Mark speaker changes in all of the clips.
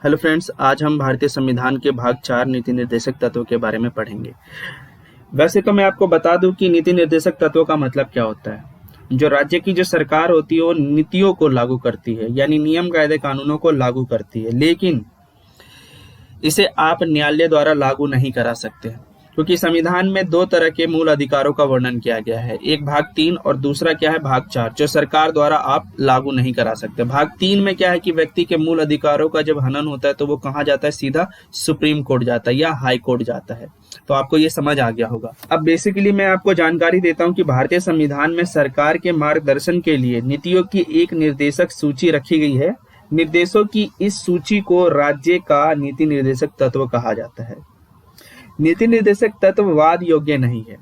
Speaker 1: Hello friends, आज हम भारतीय संविधान के भाग 4 नीति निर्देशक तत्वों के बारे में पढ़ेंगे। वैसे तो मैं आपको बता दूं कि नीति निर्देशक तत्वों का मतलब क्या होता है। जो राज्य की जो सरकार होती है वो नीतियों को लागू करती है, यानी नियम कायदे कानूनों को लागू करती है, लेकिन इसे आप न्यायालय द्वारा लागू नहीं करा सकते, क्योंकि संविधान में दो तरह के मूल अधिकारों का वर्णन किया गया है। एक भाग 3 और दूसरा क्या है, भाग 4, जो सरकार द्वारा आप लागू नहीं करा सकते। भाग 3 में क्या है कि व्यक्ति के मूल अधिकारों का जब हनन होता है तो वो कहाँ जाता है, सीधा सुप्रीम कोर्ट जाता है या हाई कोर्ट जाता है। तो आपको ये समझ आ गया होगा। अब बेसिकली मैं आपको जानकारी देता हूँ कि भारतीय संविधान में सरकार के मार्गदर्शन के लिए नीतियों की एक निर्देशक सूची रखी गई है। निर्देशों की इस सूची को राज्य का नीति निर्देशक तत्व कहा जाता है। नीति निर्देशक तत्व वाद योग्य नहीं है,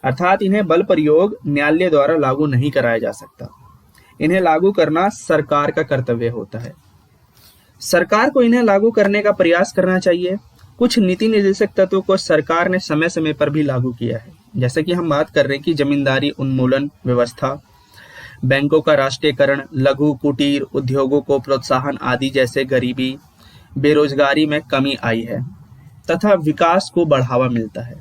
Speaker 1: अर्थात इन्हें बल प्रयोग न्यायालय द्वारा लागू नहीं कराया जा सकता। इन्हें लागू करना सरकार का कर्तव्य होता है। सरकार को इन्हें लागू करने का प्रयास करना चाहिए। कुछ नीति निर्देशक तत्वों को सरकार ने समय समय पर भी लागू किया है, जैसे कि हम बात कर रहे हैं कि जमींदारी उन्मूलन व्यवस्था, बैंकों का राष्ट्रीयकरण, लघु कुटीर उद्योगों को प्रोत्साहन आदि, जैसे गरीबी बेरोजगारी में कमी आई है तथा विकास को बढ़ावा मिलता है।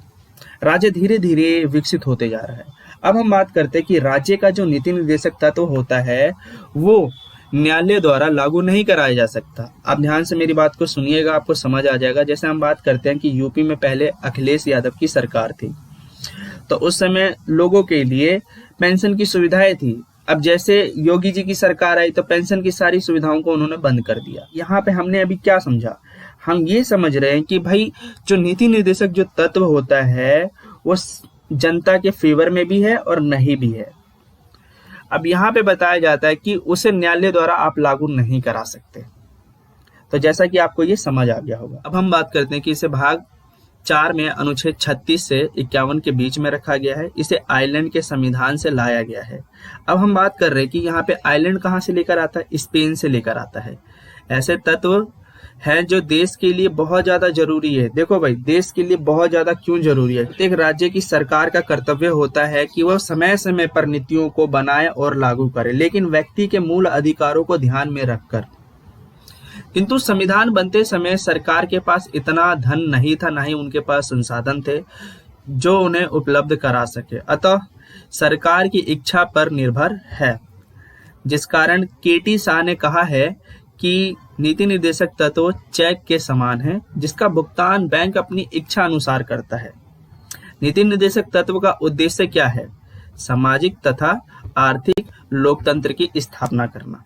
Speaker 1: राज्य धीरे धीरे विकसित होते जा रहा है। अब हम बात करते हैं कि राज्य का जो नीति निर्देशक तत्व होता है वो न्यायालय द्वारा लागू नहीं कराया जा सकता। आप ध्यान से मेरी बात को सुनिएगा, आपको समझ आ जाएगा। जैसे हम बात करते हैं कि यूपी में पहले अखिलेश यादव की सरकार थी, तो उस समय लोगों के लिए पेंशन की सुविधाएं थी। अब जैसे योगी जी की सरकार आई तो पेंशन की सारी सुविधाओं को उन्होंने बंद कर दिया। यहाँ पे हमने अभी क्या समझा, हम ये समझ रहे हैं कि भाई जो नीति निर्देशक जो तत्व होता है वो जनता के फेवर में भी है और नहीं भी है। अब यहाँ पे बताया जाता है कि उसे न्यायालय द्वारा आप लागू नहीं करा सकते। तो जैसा कि आपको ये समझ आ गया होगा। अब हम बात करते हैं कि इसे भाग 4 में अनुच्छेद 36 से 51 के बीच में रखा गया है। इसे आयरलैंड के संविधान से लाया गया है। अब हम बात कर रहे हैं कि यहाँ पे आयरलैंड कहाँ से लेकर आता है, स्पेन से लेकर आता है। ऐसे तत्व हैं जो देश के लिए बहुत ज्यादा जरूरी है। देखो भाई, देश के लिए बहुत ज्यादा क्यों जरूरी है। एक राज्य की सरकार का कर्तव्य होता है कि वह समय समय पर नीतियों को बनाए और लागू करे, लेकिन व्यक्ति के मूल अधिकारों को ध्यान में रखकर। किंतु संविधान बनते समय सरकार के पास इतना धन नहीं था, ना ही उनके पास संसाधन थे जो उन्हें उपलब्ध करा सके। अतः सरकार की इच्छा पर निर्भर है, जिस कारण केटी शाह ने कहा है कि नीति निर्देशक तत्व चेक के समान है, जिसका भुगतान बैंक अपनी इच्छा अनुसार करता है। नीति निर्देशक तत्व का उद्देश्य क्या है, सामाजिक तथा आर्थिक लोकतंत्र की स्थापना करना।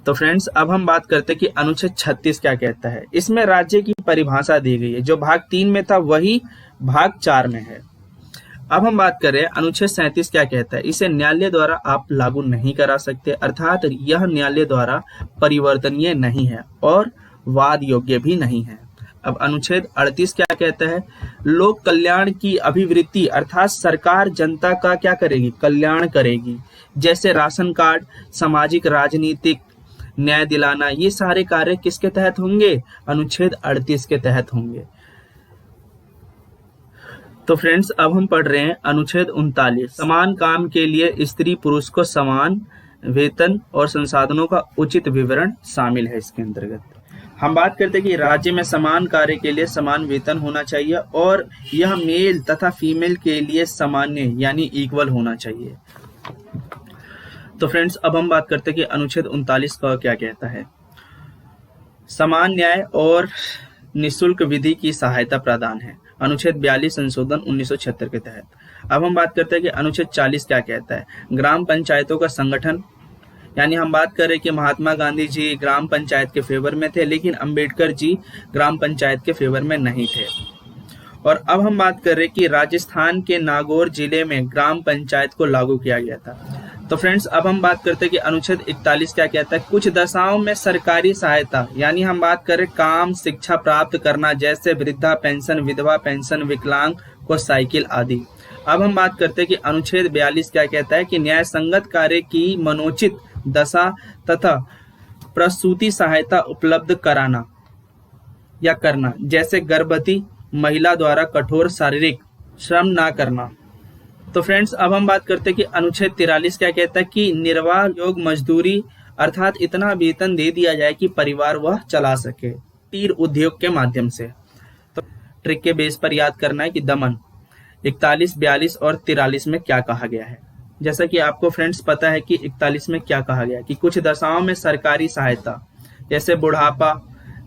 Speaker 1: तो फ्रेंड्स, अब हम बात करते हैं कि अनुच्छेद 36 क्या कहता है। इसमें राज्य की परिभाषा दी गई है। जो भाग 3 में था वही भाग 4 में है। अब हम बात करें अनुच्छेद 37 क्या कहता है। इसे न्यायालय द्वारा आप लागू नहीं करा सकते, अर्थात यह न्यायालय द्वारा परिवर्तनीय नहीं है और वाद योग्य भी नहीं है। अब अनुच्छेद 38 क्या कहता है, लोक कल्याण की अभिवृत्ति, अर्थात सरकार जनता का क्या करेगी, कल्याण करेगी। जैसे राशन कार्ड, सामाजिक राजनीतिक न्याय दिलाना, ये सारे कार्य किसके तहत होंगे, अनुच्छेद 38 के तहत होंगे। तो फ्रेंड्स, अब हम पढ़ रहे हैं अनुच्छेद 39। समान काम के लिए स्त्री पुरुष को समान वेतन और संसाधनों का उचित विवरण शामिल है। इसके अंतर्गत हम बात करते हैं कि राज्य में समान कार्य के लिए समान वेतन होना चाहिए और यह मेल तथा फीमेल के लिए सामान्य यानी इक्वल होना चाहिए। तो फ्रेंड्स, अब हम बात करते हैं कि अनुच्छेद 39 का क्या कहता है। समान न्याय और निःशुल्क विधि की सहायता प्रदान है, अनुच्छेद 42 संशोधन 1976 के तहत। अब हम बात करते हैं कि अनुच्छेद 40 क्या कहता है। ग्राम पंचायतों का संगठन, यानी हम बात करें कि महात्मा गांधी जी ग्राम पंचायत के फेवर में थे, लेकिन अंबेडकर जी ग्राम पंचायत के फेवर में नहीं थे। और अब हम बात करें कि राजस्थान के नागौर जिले में ग्राम पंचायत को लागू किया गया था। तो फ्रेंड्स, अब हम बात करते हैं कि अनुच्छेद 41 क्या कहता है। कुछ दशाओं में सरकारी सहायता, यानी हम बात करें काम शिक्षा प्राप्त करना, जैसे वृद्धा पेंशन, विधवा पेंशन, विकलांग को साइकिल आदि। अब हम बात करते हैं कि अनुच्छेद 42 क्या कहता है कि न्याय संगत कार्य की मनोचित दशा तथा प्रसूति सहायता उपलब्ध कराना या करना, जैसे गर्भवती महिला द्वारा कठोर शारीरिक श्रम ना करना। तो फ्रेंड्स, अब हम बात करते हैं कि अनुच्छेद 43 क्या कहता है कि निर्वाह योग मजदूरी अर्थात इतना वेतन दे दिया जाए कि परिवार वह चला सके कुटीर उद्योग के माध्यम से। तो ट्रिक के बेस पर याद करना है कि दमन 41, 42 और 43 में क्या कहा गया है। जैसा कि आपको फ्रेंड्स पता है कि 41 में क्या कहा गया है कि कुछ दशाओं में सरकारी सहायता जैसे बुढ़ापा,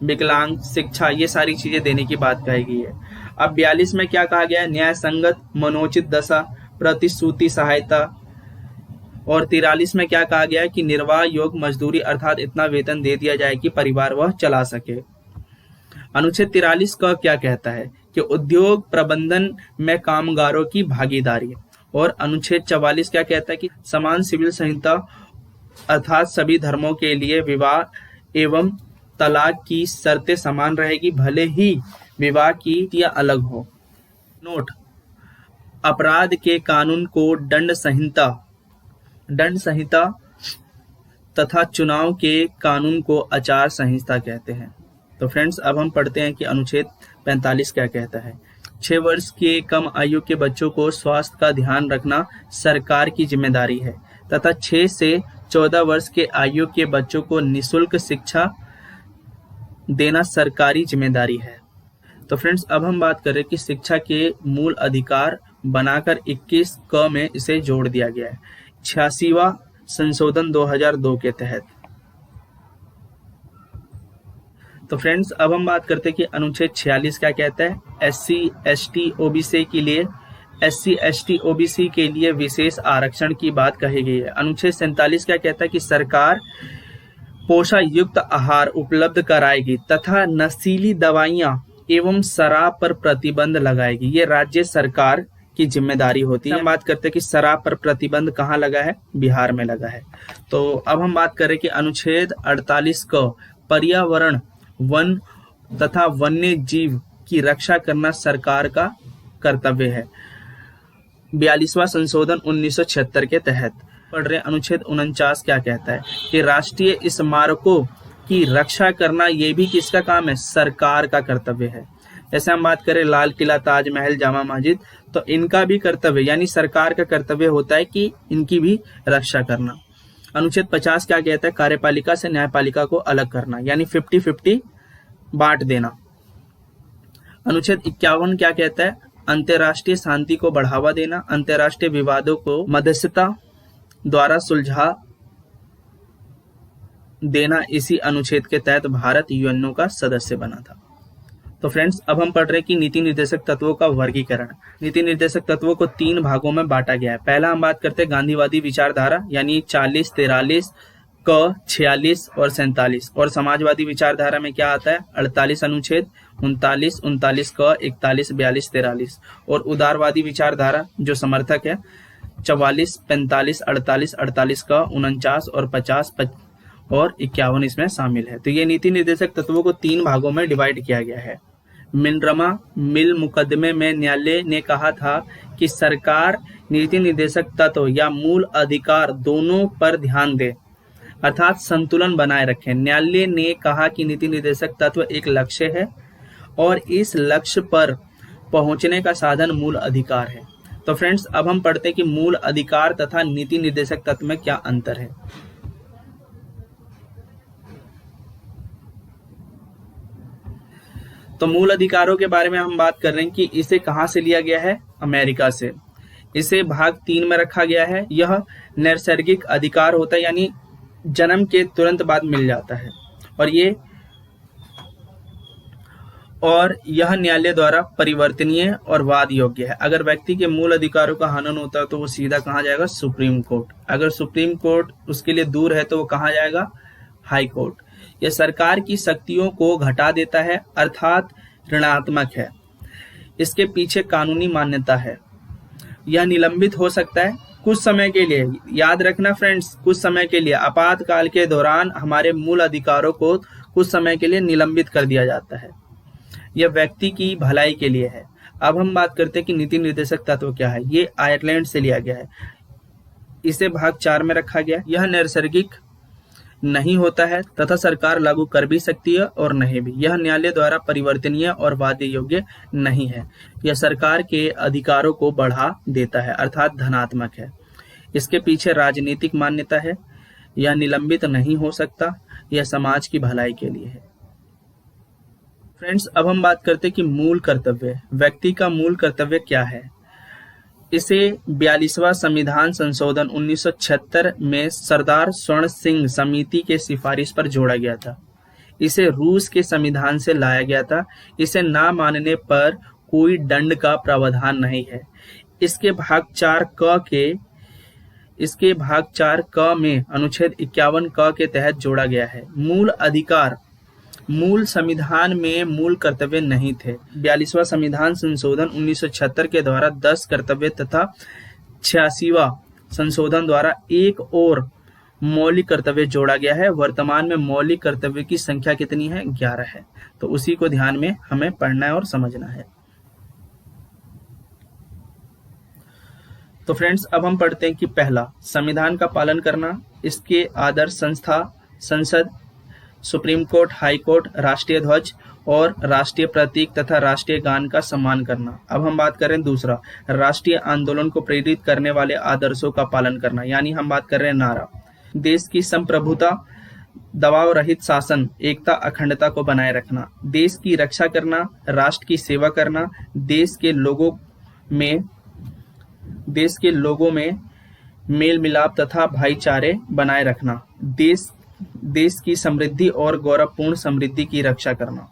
Speaker 1: विकलांग, शिक्षा, ये सारी चीजें देने की बात कही गई है। अब 42 में क्या कहा गया है, न्याय संगत मनोचित दशा, प्रतिश्रुति सहायता। और 43 में क्या कहा गया है कि निर्वाह योग मजदूरी, अर्थात इतना वेतन दे दिया जाए कि परिवार वह चला सके। अनुच्छेद 43 का क्या कहता है कि उद्योग प्रबंधन में कामगारों की भागीदारी। और अनुच्छेद 44 क्या कहता है कि समान सिविल संहिता, अर्थात सभी धर्मों के लिए विवाह एवं तलाक की शर्तें समान रहेगी, भले ही विवाह की तिथियां अलग हो। नोट, अपराध के कानून को दंड संहिता तथा चुनाव के कानून को आचार संहिता कहते हैं। तो फ्रेंड्स अब हम पढ़ते हैं कि अनुच्छेद 45 क्या कहता है। 6 वर्ष के कम आयु के बच्चों को स्वास्थ्य का ध्यान रखना सरकार की जिम्मेदारी है तथा 6 से 14 वर्ष के आयु के बच्चों को निःशुल्क शिक्षा देना सरकारी जिम्मेदारी है। तो फ्रेंड्स अब हम बात करें कि शिक्षा के मूल अधिकार बनाकर 21 क में इसे जोड़ दिया गया है 86वां संशोधन 2002 के तहत। तो फ्रेंड्स अब हम बात करते हैं कि अनुच्छेद 46 क्या कहता है। SC ST OBC के लिए विशेष आरक्षण की बात कही गई है। अनुच्छेद 47 क्या कहता है कि सरकार पोषण युक्त आहार उपलब्ध कराएगी तथा नशीली दवाइयां एवं शराब पर प्रतिबंध लगाएगी। ये राज्य सरकार की जिम्मेदारी होती है। हम बात करते हैं कि शराब पर प्रतिबंध कहाँ लगा है, बिहार में लगा है। तो अब हम बात करें कि अनुच्छेद 48 को पर्यावरण, वन तथा वन्य जीव की रक्षा करना सरकार का कर्तव्य है 42वां संशोधन 1976 के तहत। पढ़ रहे अनुच्छेद 49 क्या कहता है कि राष्ट्रीय स्मारकों की रक्षा करना ये भी किसका काम है, सरकार का कर्तव्य है। जैसे हम बात करें लाल किला, ताजमहल, जामा मस्जिद, तो इनका भी कर्तव्य यानी सरकार का कर्तव्य होता है कि इनकी भी रक्षा करना। अनुच्छेद 50 क्या कहता है, कार्यपालिका से न्यायपालिका को अलग करना यानी 50-50 बांट देना। अनुच्छेद 51 क्या कहता है, अंतर्राष्ट्रीय शांति को बढ़ावा देना, अंतर्राष्ट्रीय विवादों को मध्यस्थता द्वारा सुलझा देना। इसी अनुच्छेद के तहत भारत यूएनओ का सदस्य बना था। तो फ्रेंड्स अब हम पढ़ रहे हैं कि नीति निर्देशक तत्वों का वर्गीकरण। नीति निर्देशक तत्वों को 3 भागों में बांटा गया है। पहला हम बात करते हैं गांधीवादी विचारधारा यानी 40, 43 क, 46 और 47। और समाजवादी विचारधारा में क्या आता है, 48 अनुच्छेद, 39, 39 क, 41, 42, 43। और उदारवादी विचारधारा जो समर्थक है 44, 45, 48, 48 क, 49 और 50 और 51 इसमें शामिल है। तो ये नीति निर्देशक तत्वों को 3 भागों में डिवाइड किया गया है। मिनरमा मिल मुकदमे में न्यायालय ने कहा था कि सरकार नीति निर्देशक तत्व या मूल अधिकार दोनों पर ध्यान दे, अर्थात संतुलन बनाए रखें। न्यायालय ने कहा कि नीति निर्देशक तत्व एक लक्ष्य है और इस लक्ष्य पर पहुंचने का साधन मूल अधिकार है। तो फ्रेंड्स अब हम पढ़ते हैं कि मूल अधिकार तथा नीति निर्देशक तत्व में क्या अंतर है। तो मूल अधिकारों के बारे में हम बात कर रहे हैं कि इसे कहां से लिया गया है, अमेरिका से। इसे भाग 3 में रखा गया है। यह नैसर्गिक अधिकार होता है यानी जन्म के तुरंत बाद मिल जाता है और यह न्यायालय द्वारा परिवर्तनीय और वाद योग्य है। अगर व्यक्ति के मूल अधिकारों का हनन होता है तो वो सीधा कहाँ जाएगा, सुप्रीम कोर्ट। अगर सुप्रीम कोर्ट उसके लिए दूर है तो वो कहाँ जाएगा, हाई कोर्ट। यह सरकार की शक्तियों को घटा देता है अर्थात ऋणात्मक है। इसके पीछे कानूनी मान्यता है। यह निलंबित हो सकता है कुछ समय के लिए। याद रखना फ्रेंड्स, कुछ समय के लिए, आपातकाल के दौरान हमारे मूल अधिकारों को कुछ समय के लिए निलंबित कर दिया जाता है। यह व्यक्ति की भलाई के लिए है। अब हम बात करते हैं कि नीति निर्देशक तत्व क्या है। ये आयरलैंड से लिया गया है। इसे भाग 4 में रखा गया। यह नैसर्गिक नहीं होता है तथा सरकार लागू कर भी सकती है और नहीं भी। यह न्यायालय द्वारा परिवर्तनीय और वाद्य योग्य नहीं है। यह सरकार के अधिकारों को बढ़ा देता है अर्थात धनात्मक है। इसके पीछे राजनीतिक मान्यता है। यह निलंबित नहीं हो सकता, यह समाज की भलाई के लिए है। फ्रेंड्स, अब हम बात करते हैं कि मूल कर्तव्य, व्यक्ति का मूल कर्तव्य क्या है। इसे 42वां संविधान संशोधन 1976 में सरदार स्वर्ण सिंह समिति के सिफारिश पर जोड़ा गया था। इसे रूस के संविधान से लाया गया था। इसे ना मानने पर कोई दंड का प्रावधान नहीं है। इसके भाग 4 क में अनुच्छेद 51 क के तहत जोड़ा गया है। मूल अधिकार, मूल संविधान में मूल कर्तव्य नहीं थे। 42वां संविधान संशोधन 1976 के द्वारा 10 कर्तव्य तथा 86वां संशोधन द्वारा एक और मौलिक कर्तव्य जोड़ा गया है। वर्तमान में मौलिक कर्तव्य की संख्या कितनी है? 11 है। तो उसी को ध्यान में हमें पढ़ना है और समझना है। तो फ्रेंड्स, अब हम पढ़ते हैं कि पहला, संविधान का पालन करना, इसके आदर्श संस्था, संसद, सुप्रीम कोर्ट, हाई कोर्ट, राष्ट्रीय ध्वज और राष्ट्रीय प्रतीक तथा राष्ट्रीय गान का सम्मान करना। अब हम बात करें दूसरा, राष्ट्रीय आंदोलन को प्रेरित करने वाले आदर्शों का पालन करना, यानी हम बात कर रहे हैं नारा, देश की संप्रभुता, दबाव रहित शासन, एकता अखंडता को बनाए रखना, देश की रक्षा करना, राष्ट्र की सेवा करना, देश के लोगों में मेल मिलाप तथा भाईचारे बनाए रखना, देश की समृद्धि और गौरवपूर्ण समृद्धि की रक्षा करना।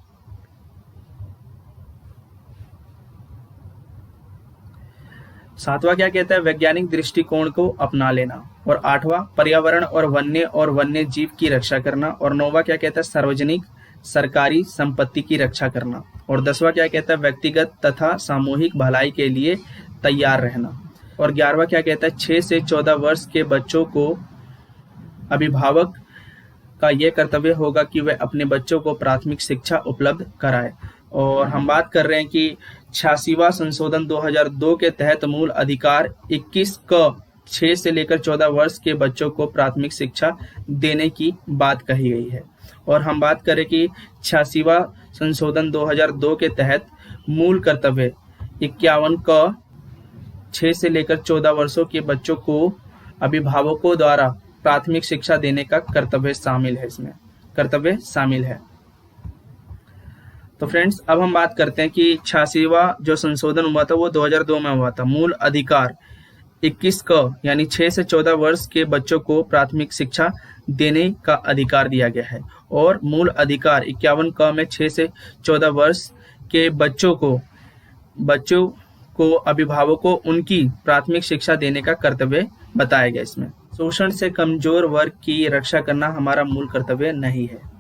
Speaker 1: सातवां क्या कहता है? वैज्ञानिक दृष्टिकोण को अपना लेना। और आठवां, पर्यावरण और वन्य जीव की रक्षा करना। और नौवां क्या कहता है? सार्वजनिक सरकारी संपत्ति की रक्षा करना। और 10वां क्या कहता है? व्यक्तिगत तथा सामूहिक भलाई के लिए तैयार रहना। और 11वां क्या कहता है? 6 से 14 वर्ष के बच्चों को अभिभावक का यह कर्तव्य होगा कि वह अपने बच्चों को प्राथमिक शिक्षा उपलब्ध कराए। और हम बात कर रहे हैं कि 86वां संशोधन 2002 के तहत मूल अधिकार 21 क 6 से लेकर 14 वर्ष के बच्चों को प्राथमिक शिक्षा देने की बात कही गई है। और हम बात करें कि 86वां संशोधन 2002 के तहत मूल कर्तव्य 51 क 6 से लेकर 14 वर्षों के बच्चों को अभिभावकों द्वारा प्राथमिक शिक्षा देने का कर्तव्य शामिल है। इसमें कर्तव्य शामिल है। तो फ्रेंड्स, अब हम बात करते हैं कि 86वां जो संशोधन हुआ था वो 2002 में हुआ था। मूल अधिकार 21 क यानी 6 से 14 वर्ष के बच्चों को प्राथमिक शिक्षा देने का अधिकार दिया गया है। और मूल अधिकार 51 क में 6 से 14 वर्ष के बच्चों को अभिभावकों उनकी प्राथमिक शिक्षा देने का कर्तव्य बताया गया। इसमें शोषण से कमजोर वर्ग की रक्षा करना हमारा मूल कर्तव्य नहीं है।